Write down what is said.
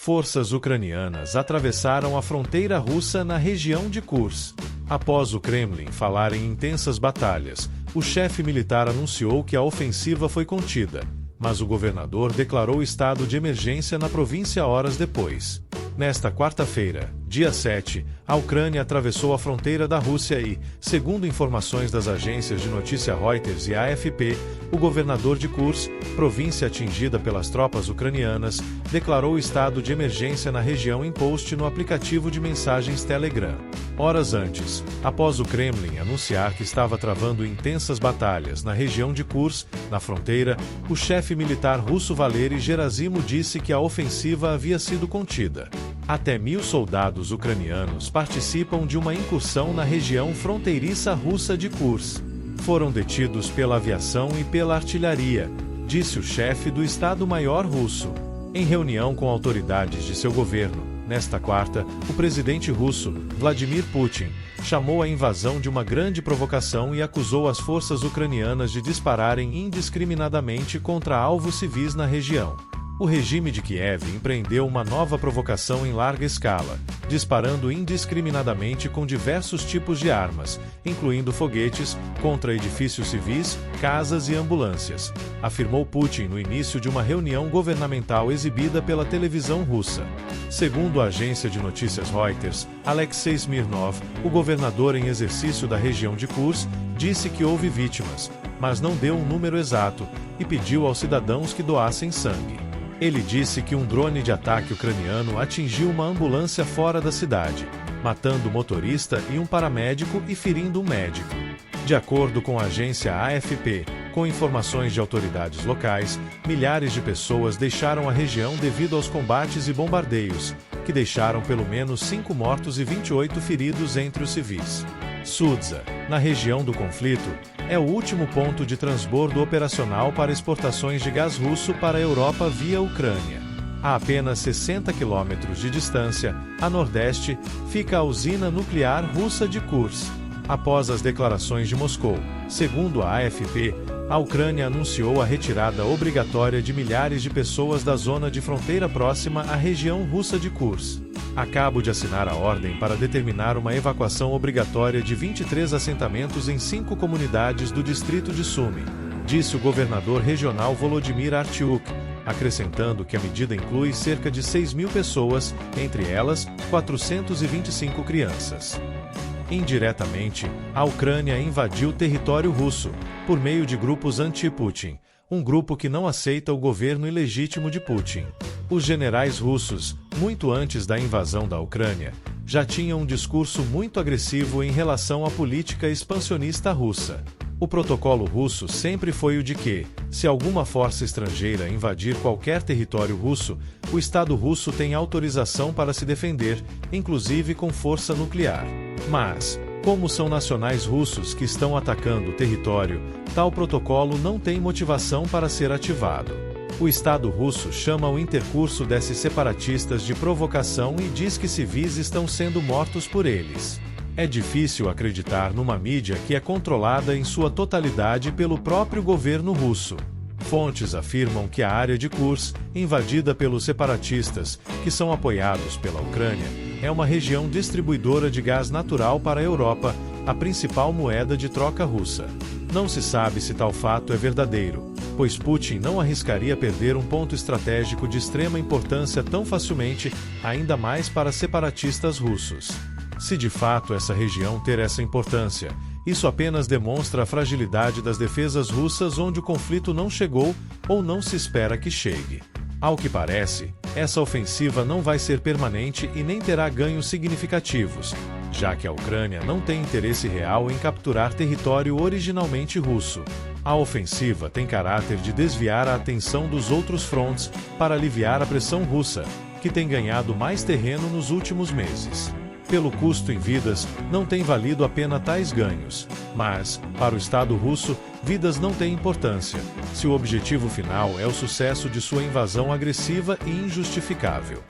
Forças ucranianas atravessaram a fronteira russa na região de Kursk. Após o Kremlin falar em intensas batalhas, o chefe militar anunciou que a ofensiva foi contida, mas o governador declarou estado de emergência na província horas depois. Nesta quarta-feira, dia 7, a Ucrânia atravessou a fronteira da Rússia e, segundo informações das agências de notícia Reuters e AFP, o governador de Kursk, província atingida pelas tropas ucranianas, declarou estado de emergência na região em post no aplicativo de mensagens Telegram. Horas antes, após o Kremlin anunciar que estava travando intensas batalhas na região de Kursk, na fronteira, o chefe militar russo Valery Gerasimov disse que a ofensiva havia sido contida. Até 1.000 soldados ucranianos participam de uma incursão na região fronteiriça russa de Kursk. Foram detidos pela aviação e pela artilharia, disse o chefe do Estado-Maior russo. Em reunião com autoridades de seu governo, nesta quarta, o presidente russo, Vladimir Putin, chamou a invasão de uma grande provocação e acusou as forças ucranianas de dispararem indiscriminadamente contra alvos civis na região. O regime de Kiev empreendeu uma nova provocação em larga escala, disparando indiscriminadamente com diversos tipos de armas, incluindo foguetes, contra edifícios civis, casas e ambulâncias, afirmou Putin no início de uma reunião governamental exibida pela televisão russa. Segundo a agência de notícias Reuters, Alexei Smirnov, o governador em exercício da região de Kursk, disse que houve vítimas, mas não deu um número exato, e pediu aos cidadãos que doassem sangue. Ele disse que um drone de ataque ucraniano atingiu uma ambulância fora da cidade, matando o motorista e um paramédico e ferindo um médico. De acordo com a agência AFP, com informações de autoridades locais, milhares de pessoas deixaram a região devido aos combates e bombardeios, que deixaram pelo menos 5 mortos e 28 feridos entre os civis. Sudza, na região do conflito, é o último ponto de transbordo operacional para exportações de gás russo para a Europa via Ucrânia. A apenas 60 quilômetros de distância, a nordeste, fica a usina nuclear russa de Kursk. Após as declarações de Moscou, segundo a AFP, a Ucrânia anunciou a retirada obrigatória de milhares de pessoas da zona de fronteira próxima à região russa de Kursk. Acabo de assinar a ordem para determinar uma evacuação obrigatória de 23 assentamentos em 5 comunidades do distrito de Sumy, disse o governador regional Volodymyr Artyuk, acrescentando que a medida inclui cerca de 6.000 pessoas, entre elas, 425 crianças. Indiretamente, a Ucrânia invadiu território russo, por meio de grupos anti-Putin, um grupo que não aceita o governo ilegítimo de Putin. Os generais russos, muito antes da invasão da Ucrânia, já tinham um discurso muito agressivo em relação à política expansionista russa. O protocolo russo sempre foi o de que, se alguma força estrangeira invadir qualquer território russo, o Estado russo tem autorização para se defender, inclusive com força nuclear. Mas, como são nacionais russos que estão atacando o território, tal protocolo não tem motivação para ser ativado. O Estado russo chama o intercurso desses separatistas de provocação e diz que civis estão sendo mortos por eles. É difícil acreditar numa mídia que é controlada em sua totalidade pelo próprio governo russo. Fontes afirmam que a área de Kursk, invadida pelos separatistas, que são apoiados pela Ucrânia, é uma região distribuidora de gás natural para a Europa, a principal moeda de troca russa. Não se sabe se tal fato é verdadeiro, pois Putin não arriscaria perder um ponto estratégico de extrema importância tão facilmente, ainda mais para separatistas russos. Se de fato essa região ter essa importância, isso apenas demonstra a fragilidade das defesas russas onde o conflito não chegou ou não se espera que chegue. Ao que parece, essa ofensiva não vai ser permanente e nem terá ganhos significativos, já que a Ucrânia não tem interesse real em capturar território originalmente russo. A ofensiva tem caráter de desviar a atenção dos outros frontes para aliviar a pressão russa, que tem ganhado mais terreno nos últimos meses. Pelo custo em vidas, não tem valido a pena tais ganhos, mas, para o Estado russo, vidas não têm importância, se o objetivo final é o sucesso de sua invasão agressiva e injustificável.